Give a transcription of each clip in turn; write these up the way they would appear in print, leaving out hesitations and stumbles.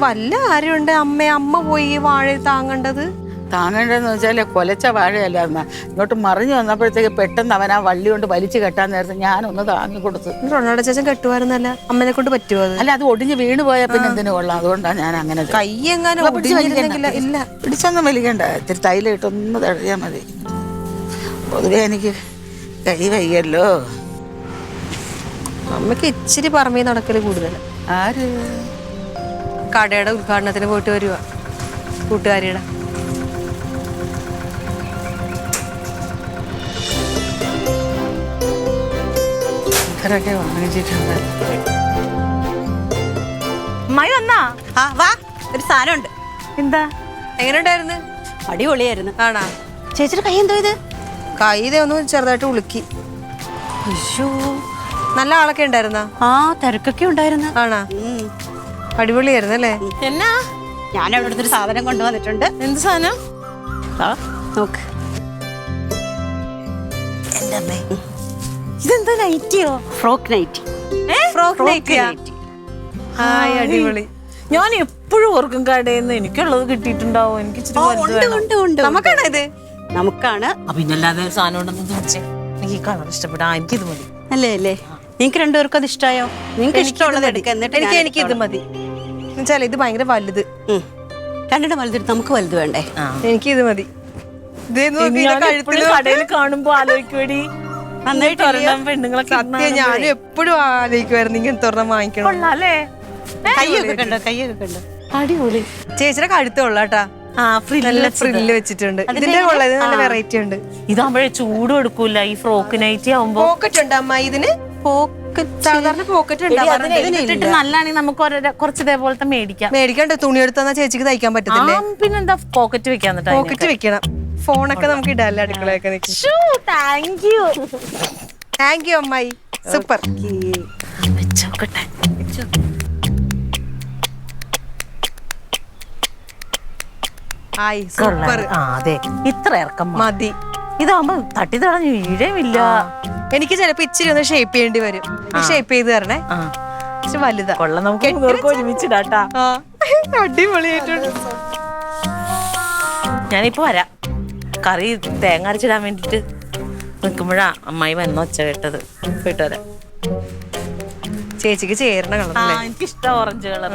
വല്ല ആരുണ്ട് അമ്മ പോയി വാഴ താങ്ങേണ്ടത്? താങ്ങേണ്ടതെന്ന് വെച്ചാൽ കൊലച്ച വാഴയല്ലായിരുന്ന ഇങ്ങോട്ട് മറിഞ്ഞു വന്നപ്പോഴത്തേക്ക് പെട്ടെന്ന് അവൻ ആ വള്ളി കൊണ്ട് വലിച്ചു കെട്ടാൻ നേരത്തെ ഞാനൊന്ന് താങ്ങി കൊടുത്തു. റൊണാൾഡോ ചേച്ചൻ കെട്ടുമായിരുന്നല്ല, അമ്മനെ കൊണ്ട് പറ്റുമോ? അല്ല, അത് ഒടിഞ്ഞ് വീണ് പോയാൽ പിന്നെ എന്തിനു കൊള്ളാം. അതുകൊണ്ടാണ് ഞാൻ അങ്ങനെ. കൈ എങ്ങാനും ഇല്ല, പിടിച്ചൊന്നും വലിക്കണ്ട. ഇത്തിരി തൈലിട്ടൊന്ന് തടയാൽ മതി. പൊതുവെ എനിക്ക് കൈ വയ്യല്ലോ. അമ്മക്ക് ഇച്ചിരി പറമ്പി നടക്കല് കൂടുതൽ. ആര്? കടയുടെ ഉദ്ഘാടനത്തിന് പോയിട്ട് വരുക കൂട്ടുകാരിയുടെ. ഇവരൊക്കെ വാങ്ങിച്ചിട്ടുണ്ട്. അമ്മായി വന്നാ? ആ വാ, ഒരു സാധനമുണ്ട്. എന്താ? എങ്ങനെയുണ്ടായിരുന്നു? അടിപൊളിയായിരുന്നു. ആണാ? ചേച്ചിയുടെ കൈ എന്തോ ഇത്? കൈ ഒന്ന് ചെറുതായിട്ട് ഉളുക്കി. അയ്യോ, നല്ല ആളൊക്കെ ഉണ്ടായിരുന്നാ? ആ, തിരക്കൊക്കെ ഉണ്ടായിരുന്നു. ആണാ? അടിപൊളിയായിരുന്നു അല്ലേ? എന്നാ? ഞാൻ അവിടെ അടുത്തൊരു സാധനം കൊണ്ടുവന്നിട്ടുണ്ട്. എന്ത് സാധനം? നോക്ക്. എന്റെ അമ്മേ, ഇതെന്താ നൈറ്റിയോ? Frock nighty. ഫ്രോക്ക് നൈറ്റിയാ? ഹായ്, അടിപൊളി. ഞാൻ എപ്പോഴും ഓർക്കും കടയിൽ നിന്ന് എനിക്കുള്ളത് കിട്ടിയിട്ടുണ്ടാവും. എനിക്ക് ഇച്ചിരി നമുക്കാണോ ഇത്? നമുക്കാണ്. പിന്നല്ലാതെ സാധനം ഉണ്ടെന്ന് ചോദിച്ചേ. എനിക്ക് ഈ കളർ ഇഷ്ടപ്പെടാ. എനിക്കിത് മതി. അല്ലേ അല്ലേ? നിങ്ങൾക്ക് രണ്ടുപേർക്കും അത് ഇഷ്ടമായോ? നിങ്ങൾക്ക് ഇഷ്ടമുള്ളത് എടുക്കാം. എന്നിട്ട് എനിക്ക് ഇത് മതി. എന്നുവെച്ചാൽ ഇത് ഭയങ്കര വലുത്. രണ്ടിനും വലുതെടുത്ത് നമുക്ക് വലുത് വേണ്ടേ? എനിക്ക് ഇത് മതി. കടയിൽ കാണുമ്പോ ആലോചിക്കുവേടി, പെണ്ണുങ്ങളൊക്കെ. ഞാനും എപ്പോഴും ആലോചിക്കുമായിരുന്നു ഇങ്ങനെ തുറന്ന് വാങ്ങിക്കണം. കൊള്ളാല്ലേ? കൈയൊക്കെ കണ്ടോ? കൈയൊക്കെ കണ്ടോ? അടിപൊളി. ചേച്ചിയുടെ കഴുത്തുള്ളാട്ടാ. നല്ല ഫ്രില്ല് വെച്ചിട്ടുണ്ട്. ഇതിന്റെ കൊള്ളത് നല്ല വെറൈറ്റി ഉണ്ട്. ഇതാകുമ്പോഴേ ചൂടും എടുക്കൂല. ഈ ഫ്രോക്ക് നൈറ്റി ആവുമ്പോ പോക്കറ്റ് ഉണ്ട് അമ്മ ഇതിന്. സാധാരണ പോക്കറ്റ് നല്ലാണെങ്കിൽ നമുക്ക് കുറച്ച് ഇതേപോലത്തെ മേടിക്കണ്ട. തുണി എടുത്താ ചേച്ചിക്ക് തയ്ക്കാൻ പറ്റത്തില്ലേ? പിന്നെന്താ പോക്കറ്റ് വെക്കാൻ? പോക്കറ്റ് വെക്കണം. ഫോണൊക്കെ നമുക്ക് ഇടാല്ലേ അടുക്കളയൊക്കെ നിൽക്കും. താങ്ക് യു അമ്മായി, സൂപ്പർ. വെച്ചോക്കട്ടെ. സൂപ്പർ. അതെ, ഇത്ര ഇറക്കം മതി. ഇതാവുമ്പോ തട്ടി തടഞ്ഞു വീഴേമില്ല. എനിക്ക് ചിലപ്പോ ഇച്ചിരി ഒന്ന് ഷേപ്പ് ചെയ്യേണ്ടി വരും. ഷേപ്പ് ചെയ്ത് തരണേ. വലുതാ. കൊള്ളാം, നമുക്ക് ഒരുമിച്ചിടാട്ടാ. അടിപൊളിയായിട്ടുണ്ട്. ഞാനിപ്പോ വരാം. കറി തേങ്ങ അരച്ചിടാൻ വേണ്ടിട്ട് നിൽക്കുമ്പോഴാ അമ്മായി വന്ന ഒച്ച കേട്ടത്. പോയിട്ട് വരാം. ചേച്ചിക്ക് ചേരണ കളർ. എനിക്കിഷ്ടം ഓറഞ്ച് കളർ.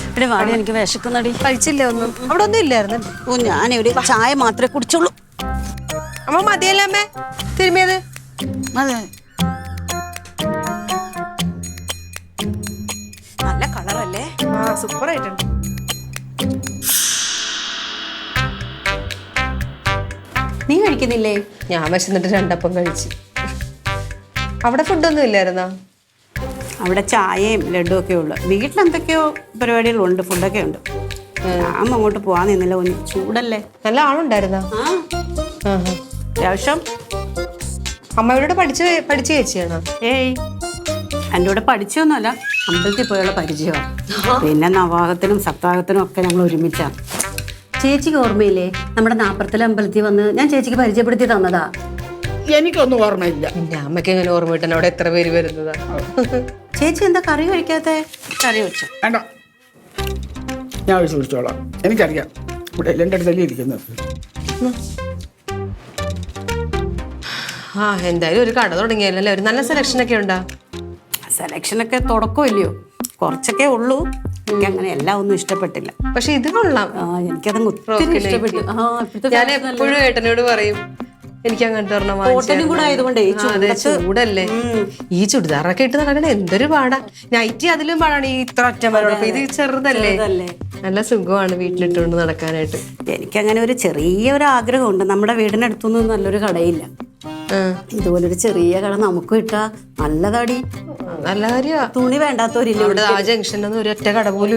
ഇവിടെ വാടി, എനിക്ക് വിശക്കുന്നടി. കഴിച്ചില്ല ഒന്നും? അവിടെ ഒന്നും ഇല്ലായിരുന്നു. ഓ, ഞാൻ ഒരു ചായ മാത്രമേ കുടിച്ചുള്ളൂ. അമ്മ മതിയല്ലേ അമ്മേ തിരുമിയത്? നല്ല കളറല്ലേ? സൂപ്പർ ആയിട്ടുണ്ട്. നീ കഴിക്കുന്നില്ലേ? ഞാൻ വിശന്നിട്ട് രണ്ടപ്പം കഴിച്ചു. അവിടെ ഫുഡൊന്നും ഇല്ലായിരുന്നോ? അവിടെ ചായയും ലഡുവും ഒക്കെ ഉള്ളു. വീട്ടിലെന്തൊക്കെയോ പരിപാടികളുണ്ട്, ഫുഡൊക്കെ ഉണ്ട്. ഞാൻ അങ്ങോട്ട് പോവാൻ നിന്നില്ല. ഒന്ന് ചൂടല്ലേ. നല്ല ആളുണ്ടായിരുന്നോ? അത്യാവശ്യം. അമ്മയോട് പഠിച്ച ചേച്ചിയാണോ? ഏയ്, എൻ്റെ കൂടെ പഠിച്ചൊന്നുമല്ല, അമ്പലത്തിൽ പോയുള്ള പരിചയമാണ്. പിന്നെ നവാഹത്തിനും സപ്താഹത്തിനും ഒക്കെ ഞങ്ങൾ ഒരുമിച്ചാണ്. ചേച്ചിക്ക് ഓർമ്മയില്ലേ, നമ്മുടെ നാപ്പറത്തിലെ അമ്പലത്തിൽ വന്ന് ഞാൻ ചേച്ചിക്ക് പരിചയപ്പെടുത്തി തന്നതാ. എനിക്കൊന്നും ഓർമ്മയില്ല. എന്റെ അമ്മയ്ക്ക് എങ്ങനെ ഓർമ്മ കിട്ടണം? അവിടെ എത്ര പേര് വരുന്നതാ? ചേച്ചി എന്താ കറി കഴിക്കാത്ത? കറി വെച്ചു. വേണ്ട, ഞാൻ ഒഴിച്ച് കുടിച്ചോളാം. എനിക്കറിയാം ഇവിടെ എൻ്റെ അടുത്തല്ലേ ഇരിക്കുന്നത്. എന്തായാലും ഒരു കട തുടങ്ങിയല്ലേ? ഒരു നല്ല സെലക്ഷൻ ഒക്കെ ഉണ്ടാ? സെലക്ഷനൊക്കെ തുടക്കമില്ലയോ, കുറച്ചൊക്കെ ഉള്ളൂ. എനിക്ക് അങ്ങനെ എല്ലാം ഒന്നും ഇഷ്ടപ്പെട്ടില്ല. പക്ഷെ ഇത് കൊള്ളാം. എനിക്കതങ്ങ് ഒത്തിരി ഇഷ്ടപ്പെട്ടു. ഞാൻ എപ്പോഴും ഏട്ടനോട് പറയും എനിക്ക് അങ്ങനത്തെ ചൂടല്ലേ. ഈ ചുടിദാറൊക്കെ ഇട്ട് നടക്കണേ എന്തൊരു പാടാ. നൈറ്റി അതിലും പാടാണ്. ഈ ഇത്ര ഒറ്റമരോടൊപ്പം ഇത് ചെറുതല്ലേ, നല്ല സുഖമാണ് വീട്ടിലിട്ടുകൊണ്ട് നടക്കാനായിട്ട്. എനിക്കങ്ങനെ ഒരു ചെറിയൊരു ആഗ്രഹമുണ്ട്. നമ്മുടെ വീടിനടുത്തൊന്നും നല്ലൊരു കടയില്ല. ഇതുപോലൊരു ചെറിയ കട നമുക്കും ഇട്ടാ നല്ലതാടി. നല്ല കാര്യ. തുണി വേണ്ടാത്തവരില്ല ഇവിടെ. ആ ജംഗ്ഷനൊന്നും ഒരു ഒറ്റ കട പോലും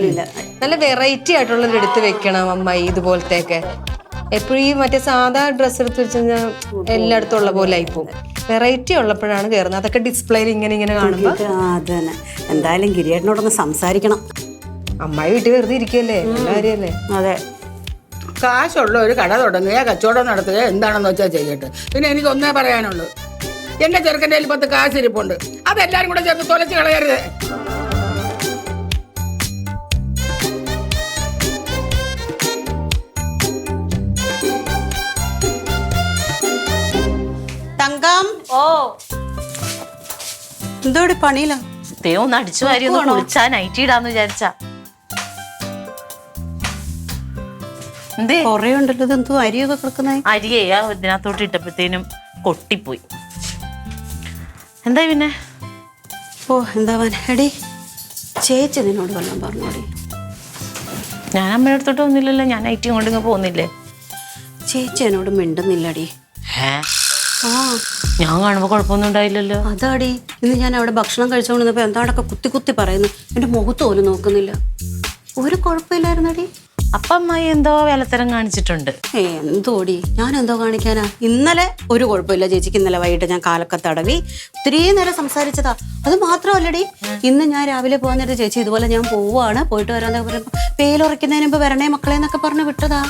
ഇല്ല. നല്ല വെറൈറ്റി ആയിട്ടുള്ളത് എടുത്ത് വെക്കണം അമ്മായി. ഇതുപോലത്തെയൊക്കെ എപ്പോഴും ഈ മറ്റേ സാധാ ഡ്രസ്സ് എടുത്ത് വെച്ച് കഴിഞ്ഞാൽ എല്ലായിടത്തും ഉള്ള പോലെ ആയിപ്പോവും. വെറൈറ്റി ഉള്ളപ്പോഴാണ് കയറുന്നത്. അതൊക്കെ ഡിസ്പ്ലേയിൽ ഇങ്ങനെ കാണുമ്പോ. അതന്നെ. എന്തായാലും ഗിരിയേട്ടനോടൊന്ന് സംസാരിക്കണം. അമ്മായി വീട്ടിൽ വെറുതെ ഇരിക്കല്ലേ, കാര്യല്ലേ? അതെ. കാശുള്ള ഒരു കട തുടങ്ങുക, കച്ചവടം നടത്തുക, എന്താണെന്ന് വെച്ചാൽ ചെയ്യട്ടെ. പിന്നെ എനിക്ക് ഒന്നേ പറയാനുള്ളൂ, എന്റെ ചെറുക്കൻ്റെ 10 കാശിരിപ്പുണ്ട്. അതെല്ലാരും കൂടെ ചേർത്ത് തൊലച്ച് കളയരുത്. തങ്കം ഓ എന്തോടെ പണിയില്ല? ദേ ഒന്ന് അടിച്ചു വാരി ഒന്ന് കുളിച്ചാ നൈറ്റ് ഇടാന്ന് വിചാരിച്ചാ. എന്തേ കൊറേ ഉണ്ടല്ലോ, ഇതെന്തോ അരിയൊക്കെ കിടക്കുന്നേ. അരിയെ ഇതിനകത്തോട്ട് ഇട്ടപ്പോഴത്തേനും കൊട്ടിപ്പോയി. എന്തായി പിന്നെ? ഓ എന്താ എടി ചേച്ചി നിന്നോട് വല്ലതും പറഞ്ഞോടി? ഞാൻ അമ്മയുടെ അടുത്തോട്ട് വന്നില്ലല്ലോ, ഞാൻ നൈറ്റ് കൊണ്ട് ഇങ്ങ് പോകുന്നില്ലേ. ചേച്ചി എന്നോട് മിണ്ടുന്നില്ലടി. ആ ഞാൻ കാണുമ്പോ കുഴപ്പമൊന്നും ഉണ്ടായില്ലല്ലോ. അതാടി, ഇന്ന് ഞാൻ അവിടെ ഭക്ഷണം കഴിച്ചുകൊണ്ടിരുന്നപ്പോ എന്താടൊക്കെ കുത്തി കുത്തി പറയുന്നു. എന്റെ മുഖത്ത് പോലും നോക്കുന്നില്ല. ഒരു കുഴപ്പമില്ലായിരുന്നടി. അപ്പൊ അമ്മായി എന്തോ വേലത്തരം കാണിച്ചിട്ടുണ്ട്. എന്തോടി, ഞാൻ എന്തോ കാണിക്കാനാ? ഇന്നലെ ഒരു കുഴപ്പമില്ല ചേച്ചിക്ക്. ഇന്നലെ വൈകിട്ട് ഞാൻ കാലൊക്കെ തടവി ഒത്തിരി നേരം സംസാരിച്ചതാ. അത് മാത്രമല്ലടി, ഇന്ന് ഞാൻ രാവിലെ പോകാൻ നേരത്തെ ചേച്ചി ഇതുപോലെ ഞാൻ പോവാണ്, പോയിട്ട് വരാന്നൊക്കെ പറയുമ്പോ വെയിലുറയ്ക്കുന്നതിന് മുമ്പ് വരണേ മക്കളെ എന്നൊക്കെ പറഞ്ഞ് വിട്ടതാ.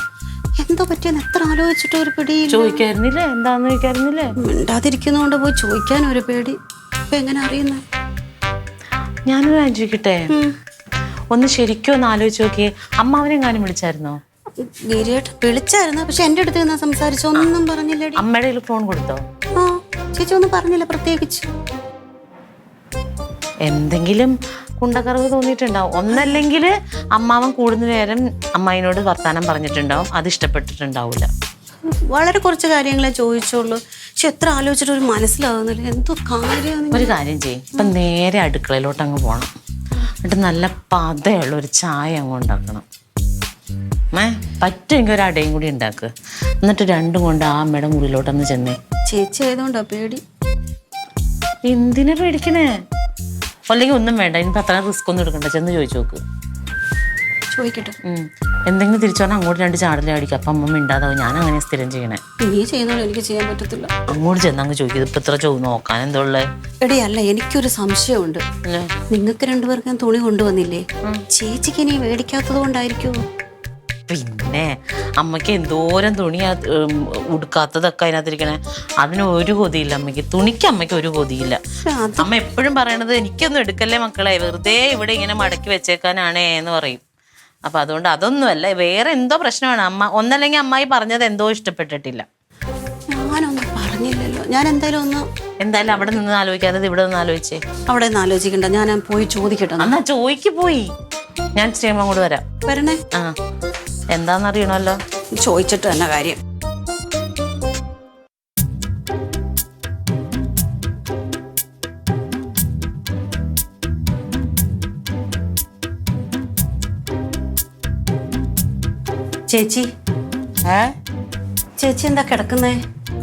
എന്തോ പറ്റിയെന്ന് എത്ര ആലോചിച്ചിട്ട് ഒരു പേടി. ചോദിക്കായിരുന്നില്ലേ? എന്താന്ന് ചോദിക്കായിരുന്നില്ലേ? മിണ്ടാതിരിക്കുന്നോണ്ട് പോയി ചോദിക്കാൻ ഒരു പേടി. ഇപ്പൊ എങ്ങനെ അറിയുന്നേ? ഞാനൊരു ആലോചിക്കട്ടെ, ഒന്ന് ശരിക്കും ഒന്ന് ആലോചിച്ച് നോക്കിയേ. അമ്മാവനെങ്ങാനും വിളിച്ചായിരുന്നോ? ഗിരിയേട്ട് വിളിച്ചായിരുന്നു, പക്ഷെ എന്റെ അടുത്ത് നിന്ന് സംസാരിച്ചു, ഒന്നും പറഞ്ഞില്ലടി. അമ്മയുടെ കയ്യിൽ ഫോൺ കൊടുത്തോ? ആ ചേച്ചി ഒന്നും പറഞ്ഞില്ല പ്രത്യേകിച്ച്. എന്തെങ്കിലും കുണ്ടക്കറവ് തോന്നിയിട്ടുണ്ടാവും. ഒന്നല്ലെങ്കിൽ അമ്മാവൻ കൂടുന്ന നേരം അമ്മായിനോട് വർത്താനം പറഞ്ഞിട്ടുണ്ടാവും, അത് ഇഷ്ടപ്പെട്ടിട്ടുണ്ടാവില്ല. വളരെ കുറച്ച് കാര്യങ്ങളെ ചോദിച്ചുള്ളൂ, പക്ഷെ എത്ര ആലോചിച്ചിട്ട് ഒരു മനസ്സിലാവുന്നില്ല. എന്തോ കാര്യം. ഒരു കാര്യം ചെയ്യും, ഇപ്പം നേരെ അടുക്കളയിലോട്ട് അങ്ങ് പോകണം. എന്നിട്ട് നല്ല പതയുള്ള ഒരു ചായ അങ്ങ് ഉണ്ടാക്കണം. പറ്റുമെങ്കിൽ ഒരു അടയും കൂടി ഉണ്ടാക്കുക. എന്നിട്ട് രണ്ടും കൊണ്ട് ആ അമ്മയുടെ മുറിയിലോട്ടൊന്ന് ചെന്നേ. ചേച്ചി ആയതുകൊണ്ടാ പേടി. എന്തിനാ പേടിക്കണേ? അല്ലെങ്കിൽ ഒന്നും വേണ്ട, ഇനിയിപ്പോൾ അത്ര റിസ്ക് ഒന്നും എടുക്കണ്ട, ചെന്ന് ചോദിച്ചു നോക്ക്. ചോദിക്കട്ടെ. എന്തെങ്കിലും തിരിച്ചു പറഞ്ഞാൽ അങ്ങോട്ട് 2 ചാടലേ അടിക്കും. അപ്പം അമ്മ മിണ്ടാതാവും. ഞാൻ അങ്ങനെ സ്ഥിരം ചെയ്യണേ. നീ ചെയ്യുന്നോണ്ട് എനിക്ക് ചെയ്യാൻ പറ്റത്തില്ല. അങ്ങോട്ട് ചെന്നങ്ങ് ചോദിക്കും. ഇപ്പം ഇത്ര നോക്കാൻ എന്താ ഉള്ളത്? എടി അല്ല, എനിക്കൊരു സംശയമുണ്ട്. നിങ്ങൾക്ക് 2 പേർക്ക് ഞാൻ തുണി കൊണ്ടുവന്നില്ലേ, ചേച്ചിക്ക് ഇനി മേടിക്കാത്തത് കൊണ്ടായിരിക്കുമോ? പിന്നെ അമ്മയ്ക്ക് എന്തോരം തുണിയാ ഉടുക്കാത്തതൊക്കെ അതിനകത്തിരിക്കണേ. അതിന് ഒരു കൊതിയില്ല അമ്മയ്ക്ക്. തുണിക്ക് അമ്മയ്ക്ക് ഒരു കൊതിയില്ല. അമ്മ എപ്പോഴും പറയണത് എനിക്കൊന്നും എടുക്കല്ലേ മക്കളെ, വെറുതെ ഇവിടെ ഇങ്ങനെ മടക്കി വെച്ചേക്കാനാണേ എന്ന് പറയും. അപ്പൊ അതുകൊണ്ട് അതൊന്നുമല്ല, വേറെ എന്തോ പ്രശ്നമാണ്. അമ്മ ഒന്നല്ലെങ്കിൽ അമ്മായി പറഞ്ഞത് എന്തോ ഇഷ്ടപ്പെട്ടിട്ടില്ല. ഞാനൊന്നും പറഞ്ഞില്ലല്ലോ. ഞാൻ എന്തായാലും അവിടെ നിന്ന് ആലോചിക്കാതെ ഇവിടെ നിന്ന് ആലോചിച്ചേ. അവിടെ നിന്ന് ആലോചിക്കണ്ട, ഞാൻ പോയി ചോദിക്കട്ടെ. എന്നാ ചോദിക്ക് പോയി. ഞാൻ സ്റ്റേമ അങ്ങോട്ട് വരാം. വരണേ. ആ എന്താന്നറിയണല്ലോ. ചോദിച്ചിട്ട് തന്നെ കാര്യം. ചേച്ചി ചേച്ചി എന്താ കിടക്കുന്നേ?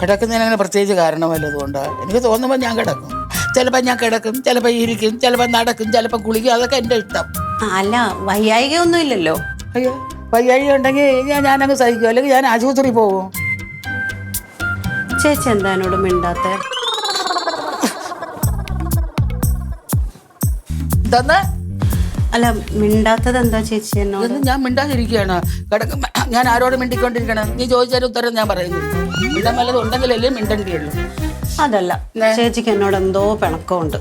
കിടക്കുന്നതിന് അങ്ങനെ പ്രത്യേകിച്ച് കാരണമല്ല. അതുകൊണ്ട് എനിക്ക് തോന്നുമ്പോൾ ഞാൻ കിടക്കും. ചിലപ്പോൾ ഞാൻ കിടക്കും, ചിലപ്പോൾ ഇരിക്കും, ചിലപ്പോൾ നടക്കും, ചിലപ്പോൾ കുളിക്കും. അതൊക്കെ എൻ്റെ ഇഷ്ടം. അല്ല വയ്യായിക ഒന്നും ഇല്ലല്ലോ? അയ്യോ വയ്യായി ഉണ്ടെങ്കിൽ ഞാനങ്ങ് സഹിക്കും, അല്ലെങ്കിൽ ഞാൻ ആശുപത്രി പോകും. ചേച്ചി എന്താ എന്നോട് മിണ്ടാത്ത? എന്താ അല്ല മിണ്ടാത്തത് എന്താ ചേച്ചി എന്നോട്? ഞാൻ മിണ്ടാതിരിക്കുകയാണ്. കിടക്കും ഞാൻ ആരോട് മിണ്ടിക്കൊണ്ടിരിക്കണം? നീ ചോദിച്ചാലും ഉത്തരം ഞാൻ പറയുന്നു. മിണ്ടാൻ വല്ലതും ഉണ്ടെങ്കിലല്ലേ മിണ്ടേണ്ടിയുള്ളൂ. അതല്ല, ചേച്ചിക്ക് എന്നോട് എന്തോ പിണക്കമുണ്ട്.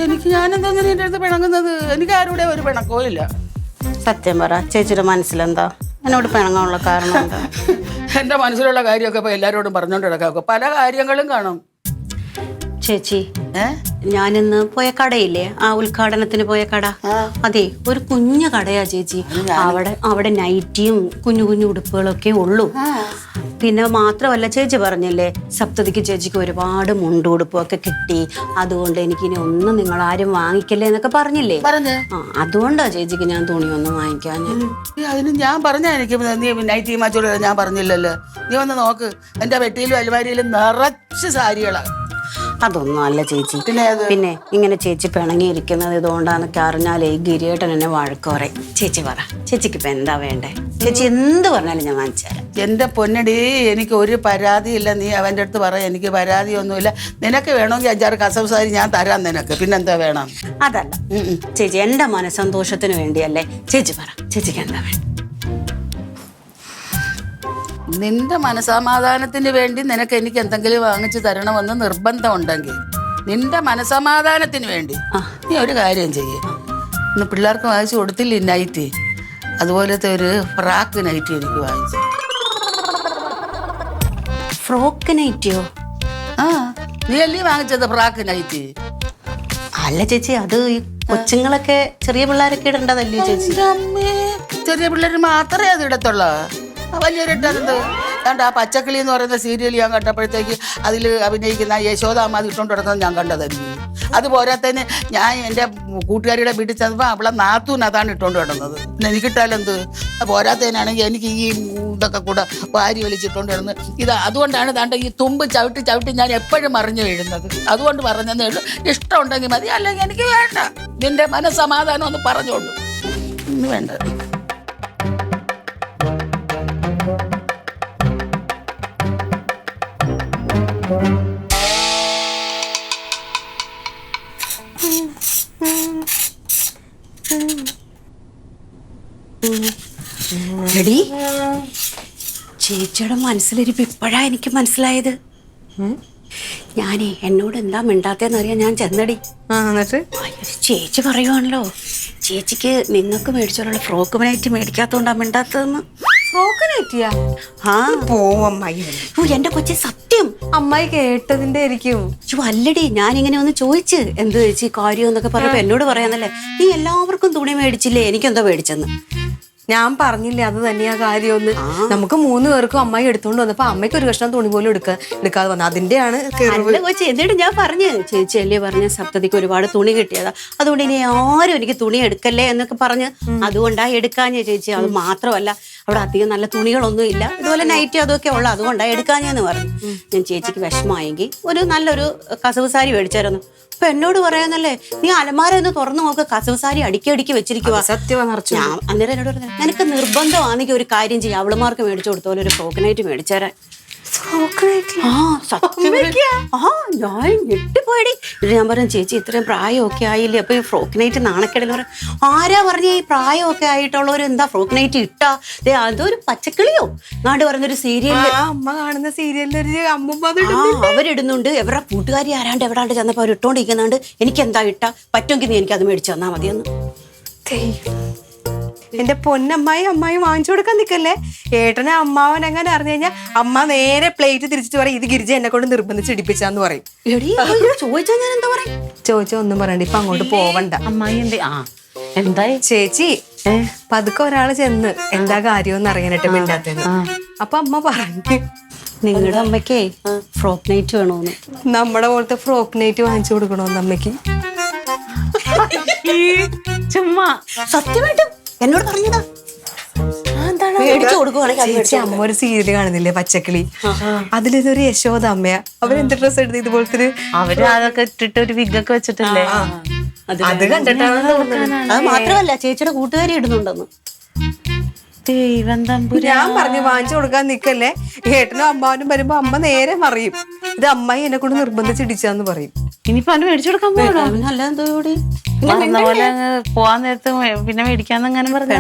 എനിക്ക് ഞാനെന്താ എൻ്റെ അടുത്ത് പിണങ്ങുന്നത്? എനിക്ക് ആരുടെ ഒരു പിണക്കവും ഇല്ല. സത്യം പറ, ചേച്ചിയുടെ മനസ്സിലെന്താ എന്നോട് പിണങ്ങാനുള്ള കാരണം എന്താ? എൻ്റെ മനസ്സിലുള്ള കാര്യമൊക്കെ ഇപ്പൊ എല്ലാവരോടും പറഞ്ഞോണ്ട് കിടക്കാം. പല കാര്യങ്ങളും കാണും. ചേച്ചി ഞാനിന്ന് പോയ കടയില്ലേ, ആ ഉദ്ഘാടനത്തിന് പോയ കട, അതെ ഒരു കുഞ്ഞു കടയാ ചേച്ചി. അവിടെ നൈറ്റിയും കുഞ്ഞു കുഞ്ഞു ഉടുപ്പുകളൊക്കെ ഉള്ളൂ. പിന്നെ മാത്രമല്ല ചേച്ചി പറഞ്ഞില്ലേ സപ്തതിക്ക് ചേച്ചിക്ക് ഒരുപാട് മുണ്ടുടുപ്പൊക്കെ കിട്ടി, അതുകൊണ്ട് എനിക്കിനി ഒന്നും നിങ്ങൾ ആരും വാങ്ങിക്കല്ലേ എന്നൊക്കെ പറഞ്ഞില്ലേ. അതുകൊണ്ടാ ചേച്ചിക്ക് ഞാൻ തുണിയൊന്നും വാങ്ങിക്കാൻ. അതിന് ഞാൻ പറഞ്ഞ എനിക്ക് നീ നൈറ്റി മാച്ചോട് ഞാൻ പറഞ്ഞില്ലല്ലോ. നീ വന്ന് നോക്ക്, എൻ്റെ വെട്ടിയിലും അലമാരിയിലും നിറച്ച് സാരികളാ. അതൊന്നും അല്ല ചേച്ചി. പിന്നെ ഇങ്ങനെ ചേച്ചി പിണങ്ങിയിരിക്കുന്നത് ഇതുകൊണ്ടാന്നൊക്കെ അറിഞ്ഞാലേ ഗിരിയേട്ടൻ എന്നെ വഴക്ക് പറയും. ചേച്ചി പറ, ചേച്ചിക്ക് ഇപ്പൊ എന്താ വേണ്ടേ? ചേച്ചി എന്ത് പറഞ്ഞാലും ഞാൻ വാങ്ങിച്ചു തരാം. എൻ്റെ പൊന്നടി, എനിക്ക് ഒരു പരാതിയില്ല. നീ അവൻ്റെ അടുത്ത് പറ, എനിക്ക് പരാതിയൊന്നുമില്ല. നിനക്ക് വേണമെങ്കിൽ 5-6 കസവ് സാരി ഞാൻ തരാം നിനക്ക്. പിന്നെന്താ വേണം? അതല്ല ചേച്ചി, എൻ്റെ മനസ്സന്തോഷത്തിന് വേണ്ടിയല്ലേ. ചേച്ചി പറ, ചേച്ചിക്ക് എന്താ വേണ്ട? നിന്റെ മനസമാധാനത്തിന് വേണ്ടി നിനക്ക് എനിക്ക് എന്തെങ്കിലും വാങ്ങിച്ചു തരണമെന്ന് നിർബന്ധമുണ്ടെങ്കിൽ നിന്റെ മനസമാധാനത്തിന് വേണ്ടി നീ ഒരു കാര്യം ചെയ്യേ. ഇന്ന് പിള്ളേർക്ക് വാങ്ങിച്ചു കൊടുത്തില്ലേ നൈറ്റ്, അതുപോലത്തെ ഒരു ഫ്രാക്ക് നൈറ്റ് എനിക്ക് വാങ്ങിച്ചു. ഫ്രോക്ക് നൈറ്റിയോ? ആ, നീ അല്ലേ വാങ്ങിച്ചത് ഫ്രാക്ക് നൈറ്റ്? അല്ല ചേച്ചി, അത് ഈ കൊച്ചുങ്ങളൊക്കെ ചെറിയ പിള്ളേരൊക്കെ ഇടേണ്ടതല്ലേ ചേച്ചി? ചെറിയ പിള്ളേർ മാത്രമേ അത് ഇടത്തുള്ള, വലിയൊരിട്ടത്. കണ്ട ആ പച്ചക്കിളി എന്ന് പറയുന്ന സീരിയൽ ഞാൻ കണ്ടപ്പോഴത്തേക്ക് അതിൽ അഭിനയിക്കുന്ന യശോദാമ്മ അത് ഇട്ടുകൊണ്ട് കിടന്നത് ഞാൻ കണ്ടതായിരുന്നു. അത് പോരാത്തതിന് ഞാൻ എൻ്റെ കൂട്ടുകാരിയുടെ വീട്ടിൽ ചെന്നപ്പോൾ അവളെ നാത്തൂന് അതാണ് ഇട്ടുകൊണ്ട് കിടന്നത്. പിന്നെ എനിക്കിട്ടാലെന്ത്? പോരാത്തതിനാണെങ്കിൽ എനിക്ക് ഈ ഇതൊക്കെ കൂടെ വാരി വലിച്ചിട്ടുകൊണ്ട് കിടന്ന് ഇത്. അതുകൊണ്ടാണ് താണ്ട ഈ തുമ്പ് ചവിട്ടി ചവിട്ടി ഞാൻ എപ്പോഴും മറിഞ്ഞു വീഴുന്നത്. അതുകൊണ്ട് പറഞ്ഞതേ ഉള്ളൂ, ഇഷ്ടമുണ്ടെങ്കിൽ മതി, അല്ലെങ്കിൽ എനിക്ക് വേണ്ട. നിന്റെ മനസ്സമാധാനം ഒന്ന് പറഞ്ഞോളൂ, ഇന്ന് വേണ്ട. എടി, ചേച്ചിയുടെ മനസ്സിലിരിപ്പ് ഇപ്പോഴാ എനിക്ക് മനസ്സിലായത്. ഞാനേ എന്നോട് എന്താ മിണ്ടാത്തേന്നറിയാൻ ഞാൻ ചെന്നടി. എന്നിട്ട് ചേച്ചി പറയുവാണല്ലോ, ചേച്ചിക്ക് നിങ്ങൾക്ക് മേടിച്ചോളുള്ള ഫ്രോക്ക് നൈറ്റ് മേടിക്കാത്തോണ്ടാ മിണ്ടാത്തതെന്ന്. ഫ്രോക്ക് നൈറ്റിയാ? ആ പോവും അമ്മായി. എന്റെ കൊച്ചി സത്യം. അമ്മായി കേട്ടതിന്റെ ആയിരിക്കും. അല്ലടി, ഞാനിങ്ങനെ ഒന്ന് ചോദിച്ച് എന്ത് ചേച്ചി കാര്യം എന്നൊക്കെ പറഞ്ഞപ്പോ എന്നോട് പറയാന്നല്ലേ, നീ എല്ലാവർക്കും തുണി മേടിച്ചില്ലേ, എനിക്കെന്തോ മേടിച്ചെന്ന്. ഞാൻ പറഞ്ഞില്ലേ അത് തന്നെയാ കാര്യമൊന്ന്. നമുക്ക് 3 പേർക്കും അമ്മായി എടുത്തോണ്ട് വന്നപ്പോ അമ്മയ്ക്ക് ഒരു കഷ്ണം തുണി പോലും എടുക്കാതെ വന്നു. അതിന്റെയാണ് കൊച്ചി. എന്നിട്ട് ഞാൻ പറഞ്ഞു, ചേച്ചി അല്ലേ പറഞ്ഞ സപ്തതിക്ക് ഒരുപാട് തുണി കിട്ടിയതാ, അതുകൊണ്ട് ഇനി ആരും എനിക്ക് തുണി എടുക്കല്ലേ എന്നൊക്കെ പറഞ്ഞ് അതുകൊണ്ടാ എടുക്കാഞ്ഞ ചേച്ചി. അത് മാത്രമല്ല അവിടെ അധികം നല്ല തുണികളൊന്നും ഇല്ല, ഇതുപോലെ നൈറ്റ് അതൊക്കെ ഉള്ള, അതുകൊണ്ടാ എടുക്കാഞ്ഞെന്ന് പറഞ്ഞു. ഞാൻ ചേച്ചിക്ക് വിഷമമായെങ്കിൽ ഒരു നല്ലൊരു കസവ് സാരി മേടിച്ചായിരുന്നു. അപ്പൊ എന്നോട് പറയാന്നല്ലേ, നീ അലമാര ഒന്ന് തുറന്നു നോക്ക്, കസവ് സാരി അടുക്കി വെച്ചിരിക്കുക. സത്യം നിറച്ചു. ഞാൻ അന്നേരം എന്നോട് പറഞ്ഞു, നിനക്ക് നിർബന്ധമാണെങ്കിൽ ഒരു കാര്യം ചെയ്യാം, അവളുമാർക്ക് മേടിച്ചു കൊടുത്തോലെ ഒരു ഫ്രോക്ക് നൈറ്റ് മേടിച്ചേരാൻ. ഞാൻ ഞെട്ടിപ്പോയടി. ഞാൻ പറഞ്ഞു, ചേച്ചി ഇത്രയും പ്രായമൊക്കെ ആയില്ലേ, അപ്പൊ ഈ ഫ്രോക്ക് നൈറ്റ് നാണക്കേടെന്ന് പറയാം. ആരാ പറഞ്ഞ ഈ പ്രായമൊക്കെ ആയിട്ടുള്ളവർ എന്താ ഫ്രോക്ക് നൈറ്റ് ഇട്ടാ? അതൊരു പച്ചക്കിളിയോ നാട് പറയുന്നൊരു സീരിയലില്, അമ്മ കാണുന്ന സീരിയലിൽ അമ്മ അവരിടുന്നുണ്ട്. എവരുടെ കൂട്ടുകാരി ആരാണ്ട് എവിടാണ്ട് ചെന്നപ്പോ അവർ ഇട്ടോണ്ടിരിക്കുന്നുണ്ട്. എനിക്ക് എന്താ ഇട്ടാ പറ്റുമെങ്കിൽ നീ എനിക്ക് അത് മേടിച്ചു തന്നാ മതിയെന്ന്. എന്റെ പൊന്നമ്മായി, അമ്മായി വാങ്ങിച്ചു കൊടുക്കാൻ നിക്കല്ലേ. ഏട്ടനെ അമ്മാവൻ എങ്ങനെ അറിഞ്ഞു കഴിഞ്ഞാൽ അമ്മ നേരെ പ്ലേറ്റ് തിരിച്ചിട്ട് പറയും, ഇത് ഗിരിജ എന്നെ കൊണ്ട് നിർബന്ധിച്ച് ഇടിപ്പിച്ചാന്ന് പറയും. ചോദിച്ചാ ഞാൻ എന്താ പറയും? ചോദിച്ചാ ഒന്നും പറയണ്ട, ഇപ്പൊ അങ്ങോട്ട് പോവണ്ട. അമ്മായി എന്തായി ചേച്ചി പതുക്കെ ഒരാള് ചെന്ന് എന്താ കാര്യമെന്ന് അറിയാനായിട്ട് മിണ്ടാത്തത്. അപ്പൊ അമ്മ പറഞ്ഞു, നിങ്ങളുടെ അമ്മയ്ക്കേ ഫ്രോക്ക് നൈറ്റ് വേണോന്ന്. നമ്മുടെ പോലത്തെ ഫ്രോക്ക് നൈറ്റ് വാങ്ങിച്ചു കൊടുക്കണോന്ന് അമ്മയ്ക്ക്. ചുമ്മാ സത്യമായിട്ടും എന്നോട് പറഞ്ഞതാ. മേടിച്ചു കൊടുക്കുവാണെങ്കിൽ അമ്മ ഒരു സീരിയല് കാണുന്നില്ലേ പച്ചക്കിളി, അതിലിതൊരു യശോദ അമ്മയാ. അവരെന്ത് ഡ്രസ് എടുത്ത് ഇതുപോലത്തെ അവര് അതൊക്കെ ഇട്ടിട്ട് ഒരു വിഗൊക്കെ വെച്ചിട്ടില്ലേ, അത് കണ്ടിട്ടാണ് തോന്നുന്നത്. അത് മാത്രമല്ല ചേച്ചിയുടെ കൂട്ടുകാരി ഇടുന്നുണ്ടെന്ന്. ദൈവം തമ്പുരാൻ. ഞാൻ പറഞ്ഞു വാങ്ങിച്ചു കൊടുക്കാൻ നിക്കല്ലേ, ഏട്ടനും അമ്മാവനും വരുമ്പോ അമ്മ നേരെ മറിയും, ഇത് അമ്മായി എന്നെ കൊണ്ട് നിർബന്ധിച്ചിടിച്ചാന്ന് പറയും. ഇനിയിപ്പോ അവന് മേടിച്ചു കൊടുക്കാൻ പോകണോ? പറഞ്ഞ പോലെ പോവാൻ നേരത്ത് പിന്നെ മേടിക്കാന്ന് അങ്ങനെ പറഞ്ഞു.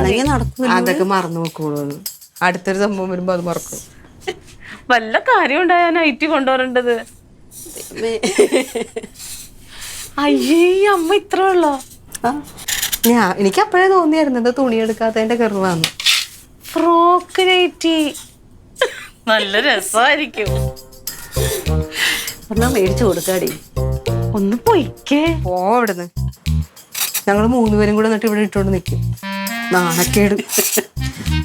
അതൊക്കെ മറന്നു നോക്കുള്ളൂ. അടുത്തൊരു സംഭവം വരുമ്പോ അത് മറക്കും. വല്ല കാര്യം ഉണ്ടായാ നൈറ്റ് കൊണ്ടുവരേണ്ടത്. അയ്യേ, അമ്മ ഇത്ര ഉള്ളോ? എനിക്ക് അപ്പോഴേ തോന്നിയായിരുന്നത് തുണി എടുക്കാത്തതിന്റെ കെറുവാന്ന്. ഫ്രോക്ക് നൈറ്റി നല്ല രസമായിരിക്കും. മേടിച്ചു കൊടുക്കാടി. ഒന്ന് പൊയ്ക്കേ പോ ഇവിടുന്ന്. ഞങ്ങൾ 3 പേരും കൂടെ എന്നിട്ട് ഇവിടെ ഇട്ടോണ്ട് നിൽക്കും. നാണക്കേട്.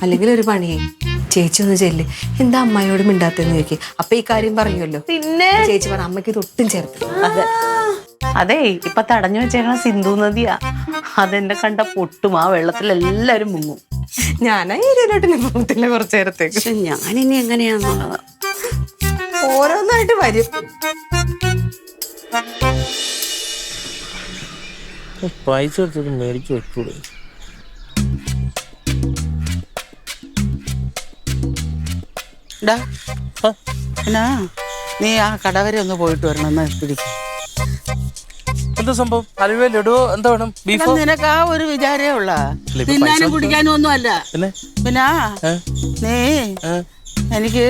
അല്ലെങ്കിൽ ഒരു പണിയേ, ചേച്ചി ഒന്ന് ചെല്ല്, എന്താ അമ്മായിയോട് മിണ്ടാത്തെന്ന് ചോദിക്കും. അപ്പൊ ഈ കാര്യം പറയുമല്ലോ. പിന്നെ ചേച്ചി പറഞ്ഞ അമ്മയ്ക്ക് ഇത് ഒട്ടും ചേർത്ത്. അതെ, ഇപ്പൊ തടഞ്ഞു വെച്ചേക്കണ സിന്ധു നദിയാ, അതെന്നെ കണ്ട പൊട്ടും. ആ വെള്ളത്തിൽ എല്ലാരും മുങ്ങും. ഞാനാ ഏരിയയിലോട്ട് പോകത്തില്ല കുറച്ചു നേരത്തേക്ക്. ഞാനിനി എങ്ങനെയാന്നുള്ളതാ. ഓരോന്നായിട്ട് വരും. പൈസ എടുത്തത് മേടിച്ചു വെക്കൂടെ? നീ ആ കടവരെ ഒന്ന് പോയിട്ട് വരണം. പിടിക്കും എന്താ സംഭവം? ഹലുവ ലഡു എന്താ വേണം? ബീഫോ? നിനക്ക് ആ ഒരു വിചാരേ ഉള്ള, തിന്നാനും കുടിക്കാനും ഒന്നും അല്ല. പിന്നെ നീ എനിക്ക്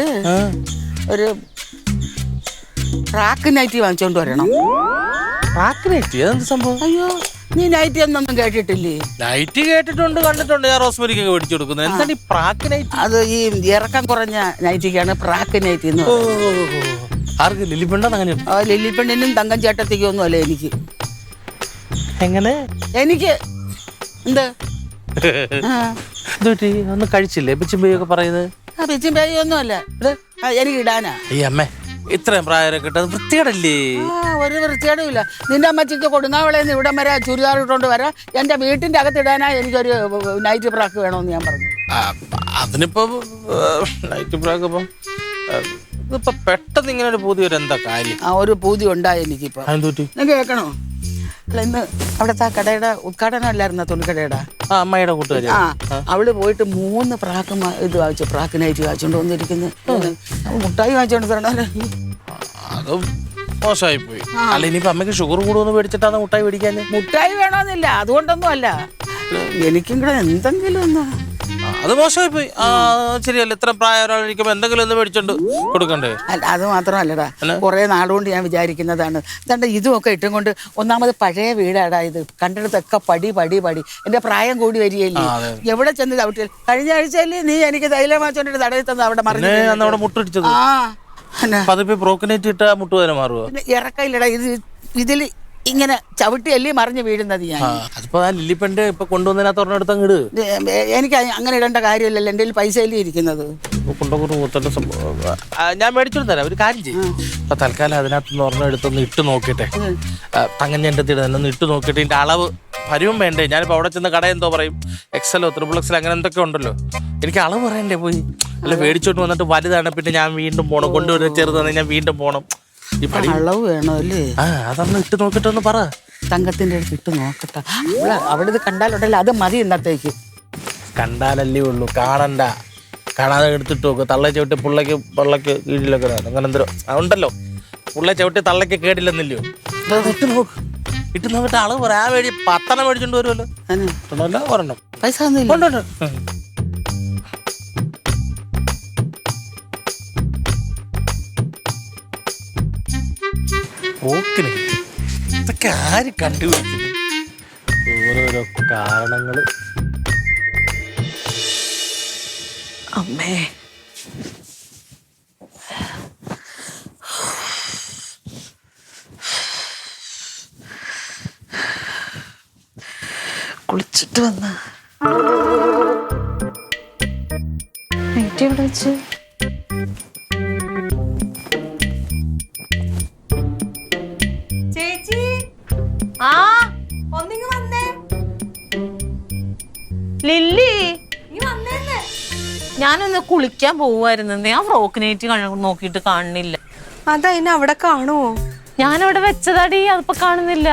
ഒരു ട്രാക്ക് നൈറ്റി വാങ്ങിച്ചോണ്ട് വരണം. പ്രാക്ക് നൈറ്റ് അതെന്ത് സംഭവം? അയ്യോ, നീ നൈറ്റി എന്നൊന്നും കേട്ടിട്ടില്ലേ? നൈറ്റ് കേട്ടിട്ടുണ്ട്, കണ്ടിട്ടുണ്ട്. ഞാൻ റോസ്മരിക്കൊക്കെ മേടിച്ചു കൊടുക്കുന്നത്. എന്താണ് ഈ പ്രാക്ക് നൈറ്റ്? അത് ഈ ഇറക്കം കുറഞ്ഞ നൈറ്റിക്കാണ് പ്രാക്ക് നൈറ്റി എന്ന് പറയുന്നത്. ആർക്ക് ലില്ലിപ്പെണ്ണ അങ്ങനെ? ലില്ലിപ്പെണ്ണിനും തങ്കം ചേട്ടത്തിക്കും ഒന്നും അല്ല എനിക്ക്. എങ്ങനെ? എനിക്ക് എന്ത് ഇതുപറ്റി ഒന്നും കഴിച്ചില്ലേ? പിച്ചുമ്പയൊക്കെ പറയുന്നത് പിച്ചും പേയൊന്നും അല്ല, എനിക്ക് ഇടാനാ. ഈ അമ്മേ, ഇത്രയും പ്രായമൊക്കെ ഇട്ടത് വൃത്തികേടല്ലേ? ഒരു വൃത്തികേടും ഇല്ല. നിന്റെ അമ്മച്ചിക്ക് കൊടുങ്ങാവളേന്ന് ഇവിടം വരെ ചുരിദാർ ഇട്ടുകൊണ്ട് വരാം. എന്റെ വീട്ടിന്റെ അകത്തിടാനാ എനിക്കൊരു നൈറ്റ് ഫ്രാക്ക് വേണമെന്ന് ഞാൻ പറഞ്ഞു. അതിനിപ്പോ നൈറ്റ് ഫ്രാക്ക് ഇപ്പം ഇതിപ്പോ പെട്ടെന്ന് ഇങ്ങനെ ഒരു പൂതി വരും, എന്താ കാര്യം? ഒരു പൂതി ഉണ്ടായി എനിക്കിപ്പോ. അതെന്തൂറ്റി? നിങ്ങൾക്ക് കേൾക്കണോ? അല്ല, ഇന്ന് അവിടുത്തെ ആ കടയുടെ ഉദ്ഘാടനം അല്ലായിരുന്ന തുണിക്കടയുടെ അമ്മയുടെ കൂട്ടുകാരി. അവള് പോയിട്ട് 3 പ്രാക്ക് ഇത് വാങ്ങിച്ചു, പ്രാക്ക് നൈറ്റ് വാങ്ങിച്ചോണ്ട് വന്നിരിക്കുന്നു. മുട്ടായി വാങ്ങിച്ചോണ്ട് തരണല്ലേ? അത് മോശമായി പോയി. അല്ല, ഇനിയിപ്പോ അമ്മയ്ക്ക് ഷുഗർ കൂടുമെന്ന് മേടിച്ചിട്ടാണ് മുട്ടായി മേടിക്കാൻ. മുട്ടായി വേണമെന്നില്ല, അതുകൊണ്ടൊന്നും അല്ല. എനിക്കും കൂടെ എന്തെങ്കിലും ഒന്ന്. അത് മോശമായി പോയി. ശരിയല്ല, ഇത്ര പ്രായം ഒരാളിരിക്കുമ്പോ എന്തെങ്കിലും ഒന്ന് മേടിച്ചോണ്ട് കൊടുക്കണ്ടേ? അല്ല, അത് മാത്രമല്ലടാ, കുറെ നാളുകൊണ്ട് ഞാൻ വിചാരിക്കുന്നതാണ്. ഇതാണ്ട് ഇതുമൊക്കെ ഇട്ടും കൊണ്ട്, ഒന്നാമത് പഴയ വീടാടാ ഇത്, കണ്ടിടത്തൊക്കെ പടി പടി പടി. എന്റെ പ്രായം കൂടി വരികയല്ലേ, എവിടെ ചെന്ന് ചവിട്ടിയാൽ. കഴിഞ്ഞ ആഴ്ചയല്ലേ നീ എനിക്ക് തൈലം വാങ്ങിച്ചോണ്ടിട്ട് തടയിൽ തന്നു അവിടെ മറിഞ്ഞു. അവിടെ മുട്ടടിച്ചത്. അതിപ്പോ ബ്രോക്കനേറ്റ് ഇട്ട മുട്ടുവേദന മാറുമോ? ഇറക്കയില്ലടാ, ഇതിൽ ഇങ്ങനെ ചവിട്ടിയല്ലേ മറിഞ്ഞു വീഴുന്നത്. ഞാൻ അതിപ്പോ ആ ലില്ലിപ്പെണ്ണ് ഇപ്പൊ കൊണ്ടുവന്നതിനകത്ത് ഒരെണ്ണെടുത്തങ്ങ് ഇട്. എനിക്ക് അങ്ങനെ ഇടേണ്ട കാര്യമില്ലല്ലോ, എന്റെ പൈസ അല്ലേ ഇരിക്കുന്നത്. ഞാൻ മേടിച്ചോണ്ട് തരാം. ഒരു കാര്യം ചെയ്യും, അപ്പൊ തൽക്കാലം അതിനകത്ത് ഒരെണ്ണം എടുത്തൊന്ന് ഇട്ട് നോക്കിട്ടെ. തങ്ങഞ്ഞെണ്ടത്തിട്ട് തന്നെ ഒന്ന് ഇട്ട് നോക്കിയിട്ട് ഇതിന്റെ അളവ് പരിവും വേണ്ടേ? ഞാനിപ്പോ അവിടെ ചെന്ന് കട എന്തോ പറയും, എക്സലോ ത്രിബിൾ അങ്ങനെ എന്തൊക്കെ ഉണ്ടല്ലോ. എനിക്ക് അളവ് പറയണ്ടേ പോയി? അല്ല, മേടിച്ചോണ്ട് വന്നിട്ട് വലുതാണ്, പിന്നെ ഞാൻ വീണ്ടും പോണം. കൊണ്ടുവരുന്ന ചെറുതാണ്, ഞാൻ വീണ്ടും പോണം. ഈ പടി അളവ് വേണോ അല്ലേ? അതൊന്ന് ഇട്ട് നോക്കിട്ടൊന്ന് പറ. തങ്കത്തിന്റെ അടുത്ത് ഇട്ട് നോക്കട്ടെ. അവിടെ ഇത് കണ്ടാലുണ്ടല്ലോ, അത് മതി ഇന്നത്തേക്ക്. കണ്ടാലല്ലേ ഉള്ളൂ, കാണണ്ട. കാണാതെ എടുത്തിട്ട് നോക്ക്. തള്ള ചവിട്ടി പിള്ളക്ക് കീഴിലൊക്കെ അങ്ങനെ എന്തോ ഉണ്ടല്ലോ. പുള്ള ചവിട്ടി തള്ളക്ക് കേടില്ലെന്നില്ലയോ? ഇട്ട് നോക്ക്. ഇട്ട് നോക്കിട്ട് അളവ് പറ. ആ മേടി 10 മേടിച്ചോണ്ട് വരുമല്ലോ. ഒരെണ്ണം പൈസ ഒന്നും ഓക്കിന് ഇതൊക്കെ ആര് കണ്ടുപിടിക്കുന്നു? ഓരോരോ കാരണങ്ങള്. അമ്മേ, കുളിച്ചിട്ട് വന്ന എവിടെ വെച്ച് ചേച്ചി ഒന്നിങ്ങ് വന്നേ. ലില്ലി, നീ വന്നേന്ന്. ഞാനൊന്ന് കുളിക്കാൻ പോവായിരുന്നു. ഞാൻ ഫ്രോക്കിനേറ്റ് നോക്കിയിട്ട് കാണുന്നില്ല. അതതിന് അവിടെ കാണുമോ? ഞാനവിടെ വെച്ചതാടി, അതിപ്പോ കാണുന്നില്ല.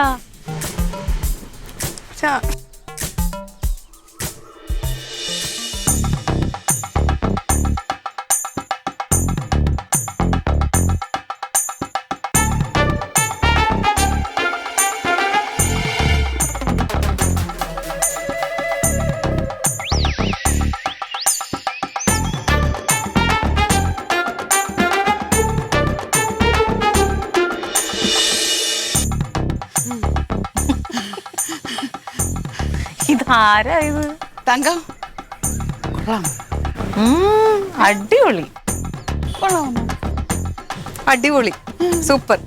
ഇതാരാ ഇത്? തങ്കം കൊള്ളാം. അടിപൊളി. അടിപൊളി, സൂപ്പർ.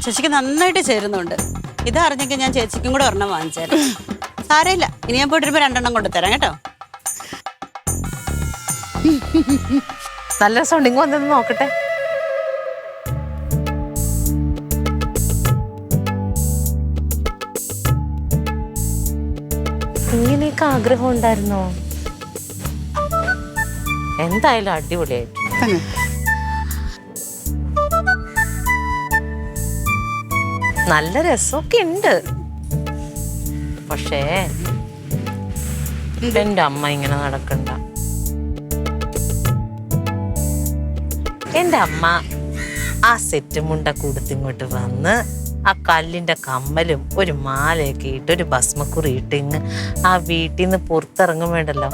ചേച്ചിക്ക് നന്നായിട്ട് ചേരുന്നുണ്ട്. ഇതറിഞ്ഞെങ്കിൽ ഞാൻ ചേച്ചിക്കും കൂടെ ഒരെണ്ണം വാങ്ങിച്ചേരാം. സാരമില്ല, ഇനി ഞാൻ പോയിട്ട് 2 എണ്ണം കൊണ്ടുതരാം കേട്ടോ. നല്ല സൗണ്ടിങ് വന്നെന്ന് നോക്കട്ടെ. ഇങ്ങനെയൊക്കെ ആഗ്രഹം ഉണ്ടായിരുന്നോ? എന്തായാലും അടിപൊളിയായിട്ട്. നല്ല രസമൊക്കെ ഉണ്ട്. പക്ഷേ എന്റെ അമ്മ ഇങ്ങനെ നടക്കണ്ട. എന്റെ അമ്മ ആ സെറ്റ് മുണ്ട കൊടുത്തിങ്ങോട്ട് വന്ന് ആ കല്ലിന്റെ കമ്മലും ഒരു മാലയൊക്കെ ഇട്ട് ഒരു ഭസ്മക്കുറി ഇട്ടിങ് ആ വീട്ടിൽ നിന്ന് പുറത്തിറങ്ങും വേണ്ടല്ലോ.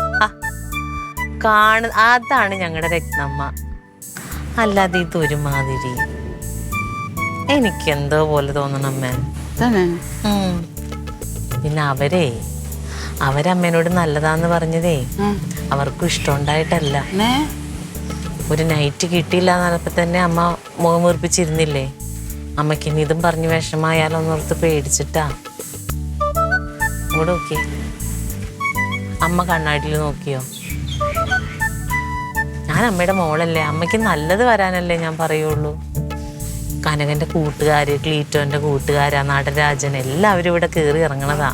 അതാണ് ഞങ്ങളുടെ രത്നമ്മ. അല്ലാതെ ഇതൊരുമാതിരി എനിക്കെന്തോ പോലെ തോന്നണമ്മേ. തന്നെ പിന്നെ അവരമ്മേനോട് നല്ലതാന്ന് പറഞ്ഞതേ അവർക്കും ഇഷ്ടമുണ്ടായിട്ടല്ല. ഒരു നൈറ്റ് കിട്ടിയില്ല എന്ന് പറഞ്ഞപ്പോ തന്നെ അമ്മ മുഖം വീർപ്പിച്ചിരുന്നില്ലേ. അമ്മയ്ക്ക് ഇനി ഇതും പറഞ്ഞ് വിഷമായാലോന്നോർത്ത് പേടിച്ചിട്ടാ. ഇവിടെ നോക്കിയേ, അമ്മ കണ്ണാടിയിൽ നോക്കിയോ? ഞാൻ അമ്മയുടെ മോളല്ലേ, അമ്മയ്ക്ക് നല്ലത് വരാനല്ലേ ഞാൻ പറയുള്ളൂ. കനകന്റെ കൂട്ടുകാര്, ക്ലീറ്റോന്റെ കൂട്ടുകാരാ, നടരാജൻ എല്ലാവരും ഇവിടെ കയറി ഇറങ്ങണതാ.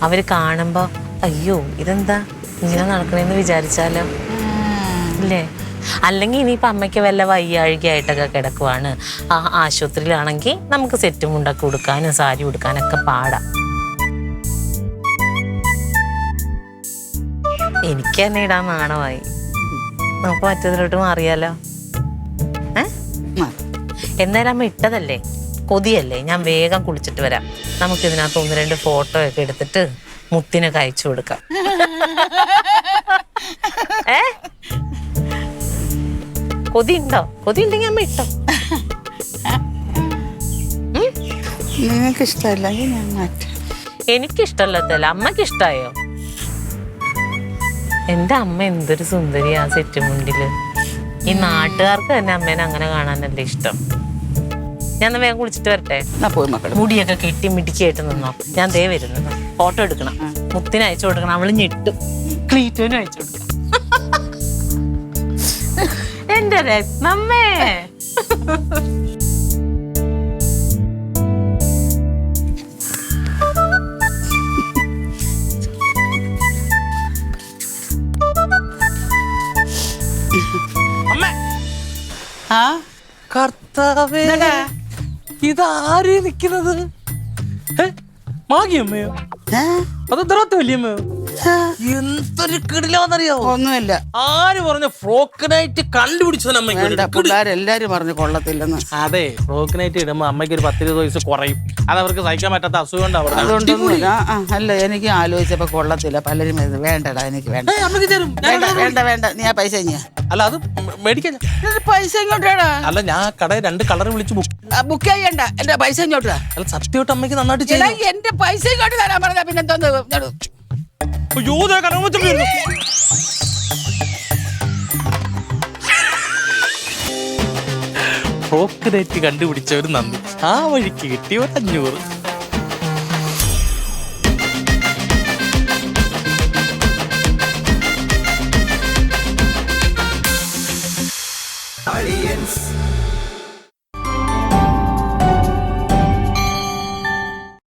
അവര് കാണുമ്പോ അയ്യോ ഇതെന്താ ഇങ്ങനെ നടക്കണേന്ന് വിചാരിച്ചാലോ ഇല്ലേ? അല്ലെങ്കിൽ ഇനിയിപ്പോൾ അമ്മയ്ക്ക് വല്ല വയ്യാഴികയായിട്ടൊക്കെ കിടക്കുവാണ്, ആശുപത്രിയിലാണെങ്കിൽ നമുക്ക് സെറ്റ് മുണ്ടൊക്കെ ഉടുക്കാനും സാരി ഉടുക്കാനൊക്കെ പാടാം. എനിക്ക് തന്നെ ഇടാൻ നാണമായി. നമുക്ക് മറ്റതിലോട്ട് മാറിയാലോ? എന്നാലും അമ്മ ഇട്ടതല്ലേ, കൊതിയല്ലേ, ഞാൻ വേഗം കുളിച്ചിട്ട് വരാം. നമുക്കിതിനകത്ത് 1-2 ഫോട്ടോ ഒക്കെ എടുത്തിട്ട് മുത്തിനൊക്കെ അയച്ചു കൊടുക്കാം. കൊതി ഉണ്ടോ? കൊതി ഉണ്ടെങ്കിൽ അമ്മ ഇട്ടോ. നിങ്ങൾക്ക് ഇഷ്ടമല്ല, എനിക്കിഷ്ടമല്ലതല്ല, അമ്മക്ക് ഇഷ്ടായോ? എന്റെ അമ്മ എന്തൊരു സുന്ദരിയാ സെറ്റ് മുണ്ടില്. ഈ നാട്ടുകാർക്ക് തന്നെ അമ്മേനെ അങ്ങനെ കാണാനല്ലേ ഇഷ്ടം. ഞാൻ വേഗം കുളിച്ചിട്ട് വരട്ടെ. മുടിയൊക്കെ കെട്ടി മിടിക്കായിട്ട് നിന്നോ. ഞാൻ ദേ വരുന്നു. ഫോട്ടോ എടുക്കണം, മുത്തിന് അയച്ചു കൊടുക്കണം. അവള് ഞെട്ടും. ക്ലീറ്റോനും അയച്ചു കൊടുക്കണം. എന്റെ രത്നമ്മേ. കർത്താവേ, ഇതാര് നിക്കുന്നത്? മാഗിയമ്മയോ അതെന്തരാത്ത വല്യമ്മയോ? എന്തൊരു കിടിലാന്നറിയോ? ഒന്നുമില്ല. ആര് പറഞ്ഞ ഫ്രോക്ക് നൈറ്റ് കണ്ടുപിടിച്ചത് അമ്മയ്ക്ക്? പിള്ളേരെല്ലാരും പറഞ്ഞു കൊള്ളത്തില്ലെന്ന്. അതെ, ഫ്രോക്ക് നൈറ്റ് ഇടുമ്പോ അമ്മയ്ക്ക് ഒരു 10-20 വയസ്സ് കുറയും. അത് അവർക്ക് സഹിക്കാൻ പറ്റാത്ത അസുഖം ഉണ്ടാവും. അതുകൊണ്ടൊന്നുമില്ല. അല്ല, എനിക്ക് ആലോചിച്ചപ്പോ കൊള്ളത്തില്ല. പലരും വേണ്ടടാ, എനിക്ക് വേണ്ട. അമ്മയ്ക്ക് തരും. വേണ്ട വേണ്ട, നീ ആ പൈസ അല്ല അത് മേടിക്കാൻ പൈസ ഇങ്ങോട്ടാടാ. അല്ല, ഞാൻ കടയിൽ 2 കളർ വിളിച്ച് ബുക്ക് ചെയ്യണ്ട, എന്റെ പൈസ ഇങ്ങോട്ടാ. അല്ല സത്യമായിട്ട് അമ്മയ്ക്ക് നന്നായിട്ട് ചെയ്യും. എന്റെ പൈസ ഇങ്ങോട്ട് തരാൻ പറഞ്ഞ പിന്നെ എന്തോന്ന്. ഫ്രോക്ക് നൈറ്റ് കണ്ടുപിടിച്ചവര് നന്ദി. ആ വഴിക്ക് കിട്ടിയ 500.